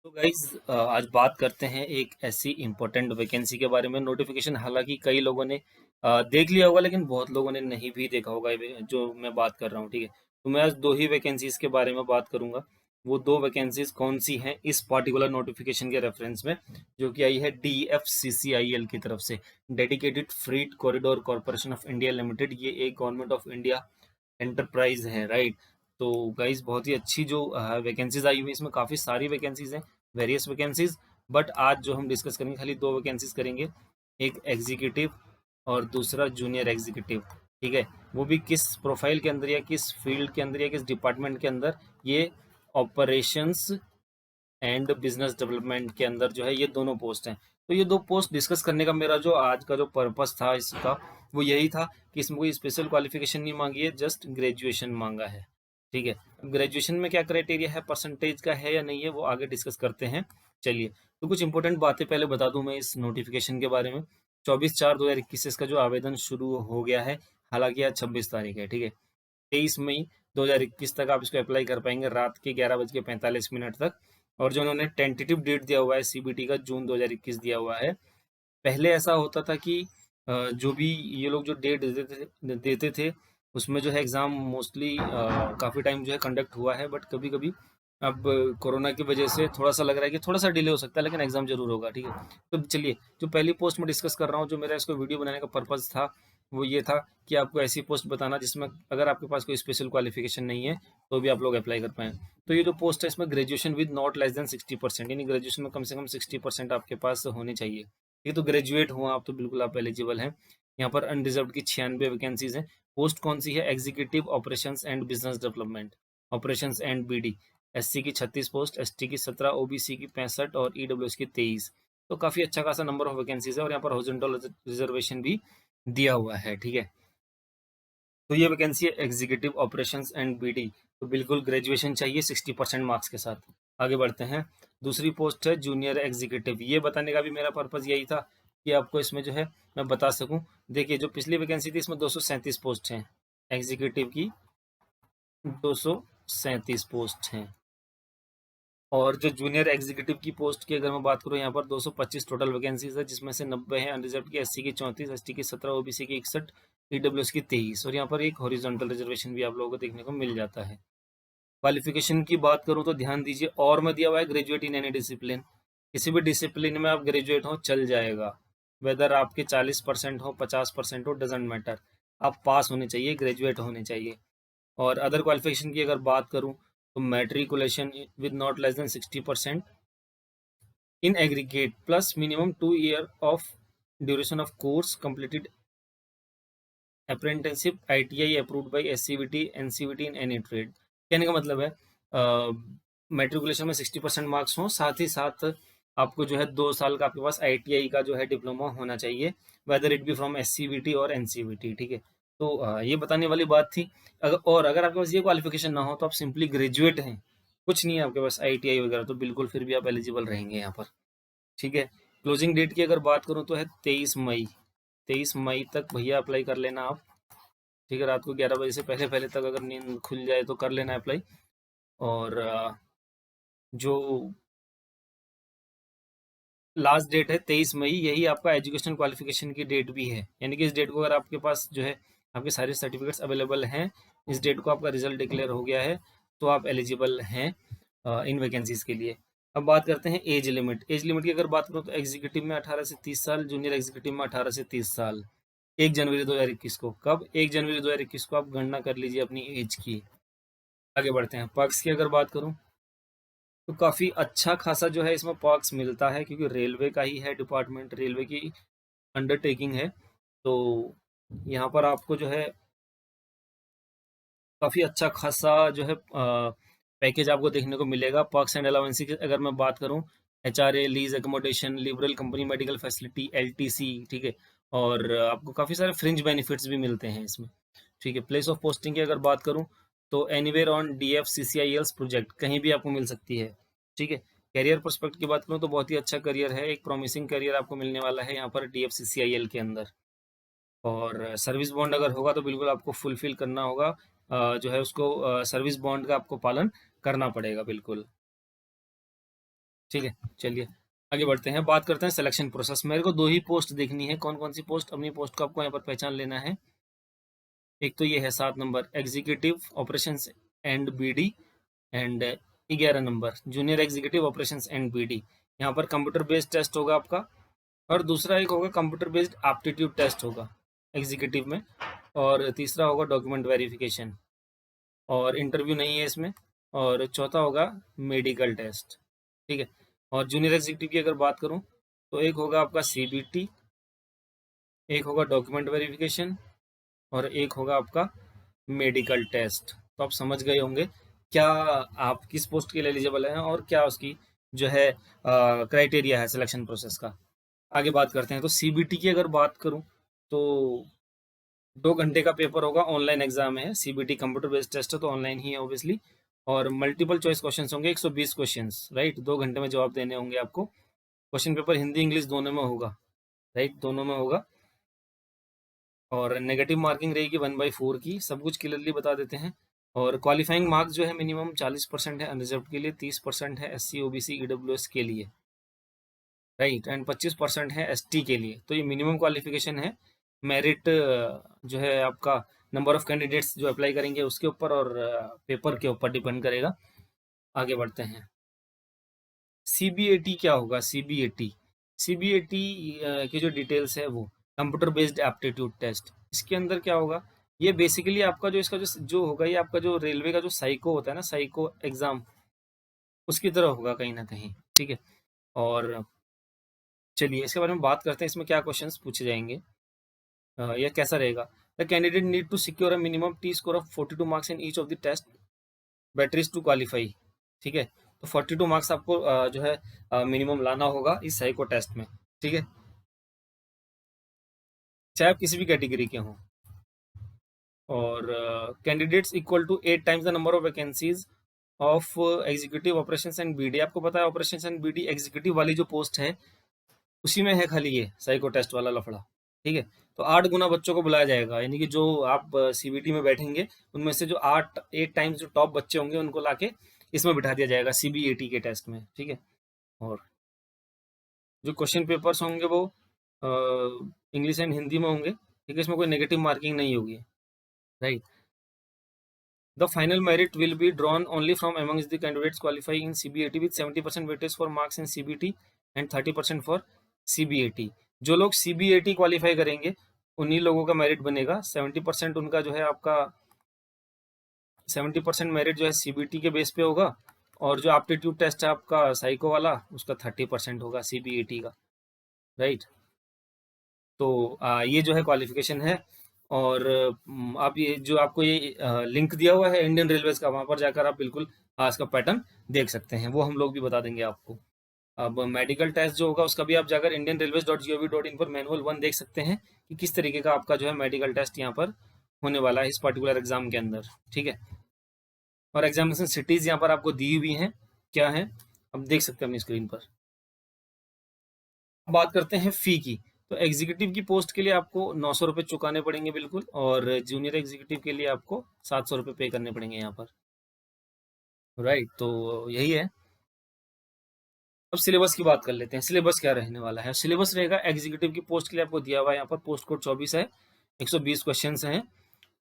तो गाइज आज बात करते हैं एक ऐसी इम्पोर्टेंट वैकेंसी के बारे में। नोटिफिकेशन हालांकि कई लोगों ने देख लिया होगा, लेकिन बहुत लोगों ने नहीं भी देखा होगा जो मैं बात कर रहा हूँ। ठीक है, तो मैं आज दो ही वैकेंसीज के बारे में बात करूंगा। वो दो वैकेंसीज कौन सी हैं इस पर्टिकुलर नोटिफिकेशन के रेफरेंस में, जो कि आई है DFCCIL की तरफ से, dedicated freight corridor corporation of India limited. ये एक गवर्नमेंट ऑफ इंडिया एंटरप्राइज है, राइट। तो गाइज बहुत ही अच्छी जो वैकेंसीज आई हुई है, इसमें काफ़ी सारी वैकेंसीज हैं, वेरियस वैकेंसीज। बट आज जो हम डिस्कस करेंगे खाली दो वैकेंसीज करेंगे, एक एग्जीक्यूटिव और दूसरा जूनियर एग्जीक्यूटिव। ठीक है, वो भी किस प्रोफाइल के अंदर या किस फील्ड के अंदर या किस डिपार्टमेंट के अंदर, ये ऑपरेशंस एंड बिजनेस डेवलपमेंट के अंदर जो है ये दोनों पोस्ट हैं। तो ये दो पोस्ट डिस्कस करने का मेरा जो आज का जो पर्पस था इसका, वो यही था कि इसमें कोई स्पेशल क्वालिफिकेशन नहीं मांगी है, जस्ट ग्रेजुएशन मांगा है। ठीक है, ग्रेजुएशन में क्या क्राइटेरिया है, परसेंटेज का है या नहीं है, वो आगे डिस्कस करते हैं। चलिए, तो कुछ इंपॉर्टेंट बातें पहले बता दूं मैं इस नोटिफिकेशन के बारे में। 24/4/2021 से इसका जो आवेदन शुरू हो गया है, हालांकि आज 26 तारीख है। ठीक है, 23 मई 2021 तक आप इसको अप्लाई कर पाएंगे, रात के 11:45 तक। और जो उन्होंने टेंटेटिव डेट दिया हुआ है CBT का, जून 2021 दिया हुआ है। पहले ऐसा होता था कि जो भी ये लोग जो डेट देते थे उसमें जो है एग्ज़ाम मोस्टली काफ़ी टाइम जो है कंडक्ट हुआ है, बट कभी कभी अब कोरोना की वजह से थोड़ा सा लग रहा है कि थोड़ा सा डिले हो सकता है, लेकिन एग्ज़ाम जरूर होगा। ठीक है, तो चलिए, जो पहली पोस्ट में डिस्कस कर रहा हूँ, जो मेरा इसको वीडियो बनाने का पर्पज़ था, वो ये था कि आपको ऐसी पोस्ट बताना जिसमें अगर आपके पास कोई स्पेशल क्वालिफिकेशन नहीं है तो भी आप लोग अप्लाई कर पाएँ। तो ये जो पोस्ट है इसमें graduation with not less than 60%, यानी ग्रेजुएशन में कम से कम 60% आपके पास होनी चाहिए। ये तो ग्रेजुएट हुआ आप तो बिल्कुल आप एलिजिबल हैं। यहाँ पर अनरिजर्व की 96 वैकेंसीज हैं। पोस्ट कौन सी है, executive operations and business development, operations and BD। SC की 36 पोस्ट, ST की 17, OBC की 65 और EWS की 23। तो काफ़ी अच्छा खासा नंबर ऑफ वैकेंसीज है, और यहाँ पर हॉरिजॉन्टल रिजर्वेशन भी दिया हुआ है। ठीक है, तो ये वैकेंसी है एग्जीक्यूटिव ऑपरेशंस एंड BD। तो बिल्कुल ग्रेजुएशन चाहिए 60% मार्क्स के साथ। आगे बढ़ते हैं, दूसरी पोस्ट है जूनियर एग्जीक्यूटिव। ये बताने का भी मेरा पर्पज़ यही था कि आपको इसमें जो है मैं बता सकूं। देखिए, जो पिछली वैकेंसी थी इसमें 237 पोस्ट हैं, एग्जीक्यूटिव की 237 पोस्ट हैं। और जो जूनियर एग्जीक्यूटिव की पोस्ट की अगर मैं बात करूँ, यहाँ पर 225 टोटल वैकेंसीज है, जिसमें से 90 है अनरिजर्व की, SC की 34, ST की 17, OBC की 61, EWS की 23, और यहाँ पर एक हॉरिजॉन्टल रिजर्वेशन भी आप लोगों को देखने को मिल जाता है। क्वालिफिकेशन की बात करूँ तो ध्यान दीजिए, और में दिया हुआ है ग्रेजुएट इन एनी डिसिप्लिन। किसी भी डिसिप्लिन में आप ग्रेजुएट हो चल जाएगा, वेदर आपके 40% हो 50% हो, डजेंट मैटर, आप पास होने चाहिए, ग्रेजुएट होने चाहिए। और अदर क्वालिफिकेशन की अगर बात करूँ तो matriculation with not less than 60% in aggregate, plus minimum 2 year of duration of course completed apprenticeship ITI approved by SCVT NCVT in any trade. कहने का मतलब है मैट्रिकुलेशन में 60% मार्क्स हों, साथ ही साथ आपको जो है 2 साल का आपके पास ITI का जो है डिप्लोमा होना चाहिए, whether it be from SCVT और NCVT। ठीक है, तो ये बताने वाली बात थी। अगर आपके पास ये क्वालिफिकेशन ना हो तो आप सिंपली ग्रेजुएट हैं, कुछ नहीं है आपके पास ITI वगैरह, तो बिल्कुल फिर भी आप एलिजिबल रहेंगे यहाँ पर। ठीक है, क्लोजिंग डेट की अगर बात करूँ तो है 23 मई। 23 मई तक भैया अप्लाई कर लेना आप। ठीक है, रात को 11 बजे से पहले पहले तक अगर नींद खुल जाए तो कर लेना अप्लाई। और जो लास्ट डेट है 23 मई, यही आपका एजुकेशन क्वालिफिकेशन की डेट भी है, यानी कि इस डेट को अगर आपके पास जो है आपके सारे सर्टिफिकेट्स अवेलेबल हैं, इस डेट को आपका रिजल्ट डिक्लेयर हो गया है, तो आप एलिजिबल हैं इन वैकेंसीज के लिए। अब बात करते हैं एज लिमिट। एज लिमिट की अगर बात करूँ तो एग्जीक्यूटिव में 18 से 30 साल, जूनियर एग्जीक्यूटिव में 18 से 30 साल। 1 जनवरी 2021 को, कब, 1 जनवरी 2021 को आप गणना कर लीजिए अपनी एज की। आगे बढ़ते हैं, पक्ष की अगर बात करूं तो काफ़ी अच्छा खासा जो है इसमें पक्ष मिलता है, क्योंकि रेलवे का ही है डिपार्टमेंट, रेलवे की अंडरटेकिंग है। तो यहाँ पर आपको जो है काफ़ी अच्छा खासा जो है पैकेज आपको देखने को मिलेगा। पर्क्स एंड अलाउंसी की अगर मैं बात करूँ, HRA, lease accommodation, liberal company medical facility, LTC। ठीक है, और आपको काफ़ी सारे फ्रिंज बेनिफिट्स भी मिलते हैं इसमें। ठीक है, प्लेस ऑफ पोस्टिंग की अगर बात करूँ तो एनीवेयर ऑन DFCCIL's प्रोजेक्ट, कहीं भी आपको मिल सकती है। ठीक है, करियर पर्सपेक्ट की बात करूँ तो बहुत ही अच्छा करियर है, एक प्रॉमिसिंग करियर आपको मिलने वाला है यहाँ पर DFCCIL के अंदर। और सर्विस बॉन्ड अगर होगा तो बिल्कुल आपको फुलफिल करना होगा, जो है उसको सर्विस बॉन्ड का आपको पालन करना पड़ेगा बिल्कुल। ठीक है, चलिए आगे बढ़ते हैं, बात करते हैं सिलेक्शन प्रोसेस। मेरे को दो ही पोस्ट देखनी है, कौन कौन सी पोस्ट, अपनी पोस्ट को आपको यहाँ पर पहचान लेना है। एक तो ये है 7 number executive operations and BD, and 11 number junior executive operations and BD. यहाँ पर कंप्यूटर बेस्ड टेस्ट होगा आपका, और दूसरा एक होगा कंप्यूटर बेस्ड एप्टीट्यूड टेस्ट होगा एग्जीक्यूटिव में, और तीसरा होगा डॉक्यूमेंट वेरिफिकेशन, और इंटरव्यू नहीं है इसमें, और चौथा होगा मेडिकल टेस्ट। ठीक है, और जूनियर एग्जीक्यूटिव की अगर बात करूं तो एक होगा आपका सीबीटी, एक होगा डॉक्यूमेंट वेरिफिकेशन, और एक होगा आपका मेडिकल टेस्ट। तो आप समझ गए होंगे क्या आप किस पोस्ट के लिए एलिजिबल हैं और क्या उसकी जो है क्राइटेरिया है सिलेक्शन प्रोसेस का। आगे बात करते हैं, तो सीबीटी की अगर बात करूं तो 2 घंटे का पेपर होगा, ऑनलाइन एग्जाम है, सीबीटी कंप्यूटर बेस्ड टेस्ट है तो ऑनलाइन ही है ऑब्वियसली, और मल्टीपल चॉइस क्वेश्चंस होंगे 120 क्वेश्चंस, राइट। 2 घंटे में जवाब देने होंगे आपको। क्वेश्चन पेपर हिंदी इंग्लिश दोनों में होगा, राइट, दोनों में होगा, और नेगेटिव मार्किंग रहेगी 1/4 की। सब कुछ क्लियरली बता देते हैं। और क्वालिफाइंग मार्क्स जो है मिनिमम 40% है अनरिजर्व के लिए, 30% है SC OBC EWS के लिए, राइट, एंड 25% है ST के लिए। तो ये मिनिमम क्वालिफिकेशन है। मेरिट जो है आपका नंबर ऑफ कैंडिडेट्स जो अप्लाई करेंगे उसके ऊपर और पेपर के ऊपर डिपेंड करेगा। आगे बढ़ते हैं, CBAT क्या होगा। CBAT की जो डिटेल्स है वो कंप्यूटर बेस्ड एप्टीट्यूड टेस्ट। इसके अंदर क्या होगा, ये बेसिकली आपका जो इसका जो होगा, ये आपका जो रेलवे का जो साइको होता है ना, साइको एग्जाम, उसकी तरह होगा कहीं ना कहीं। ठीक है, और चलिए इसके बारे में बात करते हैं, इसमें क्या क्वेश्चंस पूछे जाएंगे, यह कैसा रहेगा। The candidate need to secure a minimum T score of 42 marks in each of the test batteries to qualify. ठीक है, तो 42 मार्क्स आपको जो है मिनिमम लाना होगा इस साइको टेस्ट में। ठीक है, चाहे आप किसी भी कैटेगरी के हों। और candidates equal to 8 times the number of vacancies of executive operations and BD. आपको पता है ऑपरेशंस एंड बीडी एग्जीक्यूटिव वाली जो पोस्ट है उसी में है खाली ये साइको टेस्ट वाला लफड़ा। ठीक है, तो 8 गुना बच्चों को बुलाया जाएगा, यानी कि जो आप CBT में बैठेंगे उनमें से जो 8 टाइम्स जो टॉप बच्चे होंगे उनको लाके इसमें बिठा दिया जाएगा CBAT के टेस्ट में। ठीक है, और जो क्वेश्चन पेपर्स होंगे वो इंग्लिश एंड हिंदी में होंगे। ठीक है, इसमें कोई नेगेटिव मार्किंग नहीं होगी, right. The final merit will be drawn only from amongst the candidates qualify in CBAT with 70% weightage for marks in CBT and 30% for CBAT। जो लोग CBAT क्वालिफाई करेंगे उन्हीं लोगों का मेरिट बनेगा। 70% उनका जो है आपका 70% मेरिट जो है CBT के बेस पे होगा, और जो एप्टीट्यूड टेस्ट है आपका साइको वाला उसका 30% होगा CBAT का, राइट। तो ये जो है क्वालिफिकेशन है। और आप ये जो आपको ये लिंक दिया हुआ है इंडियन रेलवेज का, वहाँ पर जाकर आप बिल्कुल इसका पैटर्न देख सकते हैं, वो हम लोग भी बता देंगे आपको। अब मेडिकल टेस्ट जो होगा उसका भी आप जाकर indianrailways.gov.in पर मैनुअल 1 देख सकते हैं कि किस तरीके का आपका जो है मेडिकल टेस्ट यहाँ पर होने वाला है इस पर्टिकुलर एग्जाम के अंदर। ठीक है, और एग्जामिनेशन सिटीज यहाँ पर आपको दी हुई हैं, क्या है अब देख सकते हैं अपनी स्क्रीन पर। बात करते हैं फी की, तो एग्जीक्यूटिव की पोस्ट के लिए आपको 900 रुपये चुकाने पड़ेंगे बिल्कुल, और जूनियर एग्जीक्यूटिव के लिए आपको 700 रुपये पे करने पड़ेंगे यहाँ पर, राइट। तो यही है। अब सिलेबस की बात कर लेते हैं, सिलेबस क्या रहने वाला है। सिलेबस रहेगा एग्जीक्यूटिव की पोस्ट के लिए आपको दिया हुआ है यहाँ पर, पोस्ट कोड 24 है, 120 क्वेश्चन हैं।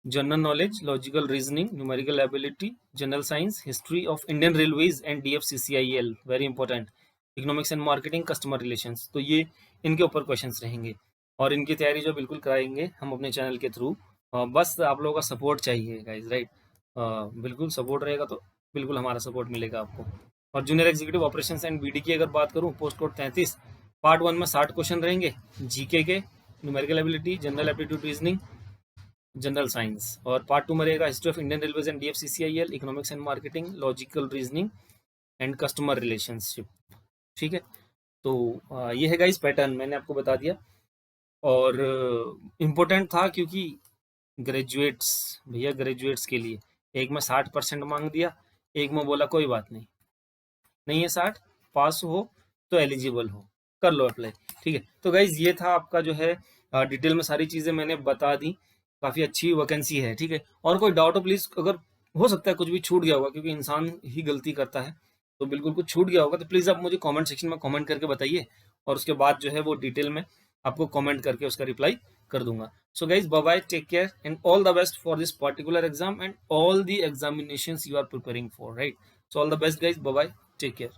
General knowledge, logical reasoning, numerical ability, general science, history of Indian railways and DFCCIL, very important, economics and marketing, customer relations. तो ये इनके ऊपर क्वेश्चंस रहेंगे, और इनकी तैयारी जो बिल्कुल कराएंगे हम अपने चैनल के थ्रू। बस आप लोगों का सपोर्ट चाहिए गाइज, राइट। बिल्कुल सपोर्ट रहेगा तो बिल्कुल हमारा सपोर्ट मिलेगा आपको। और junior executive operations and BD की अगर बात करूँ, पोस्ट कोड 33, पार्ट 1 में 60 क्वेश्चन रहेंगे GK के, numerical ability, general aptitude reasoning, general science. और पार्ट 2 में रहेगा history of Indian railways and DFCCIL, economics and marketing, logical reasoning and customer relationship. ठीक है, तो ये है गाइस पैटर्न, मैंने आपको बता दिया। और इम्पोर्टेंट था क्योंकि ग्रेजुएट्स, भैया ग्रेजुएट्स के लिए एक में 60% मांग दिया, एक में बोला कोई बात नहीं, नहीं है 60, पास हो तो एलिजिबल हो, कर लो अप्लाई। ठीक है, तो गाइज ये था आपका जो है डिटेल में सारी चीज़ें मैंने बता दी, काफ़ी अच्छी वैकेंसी है। ठीक है, और कोई डाउट हो प्लीज़, अगर हो सकता है कुछ भी छूट गया होगा क्योंकि इंसान ही गलती करता है, तो बिल्कुल कुछ छूट गया होगा तो प्लीज़ आप मुझे कमेंट सेक्शन में कमेंट करके बताइए, और उसके बाद जो है वो डिटेल में आपको कमेंट करके उसका रिप्लाई कर दूंगा। So guys, bye bye, take care and all the best for this particular exam and all the examinations you are preparing for, right? So all the best guys, bye bye, take care.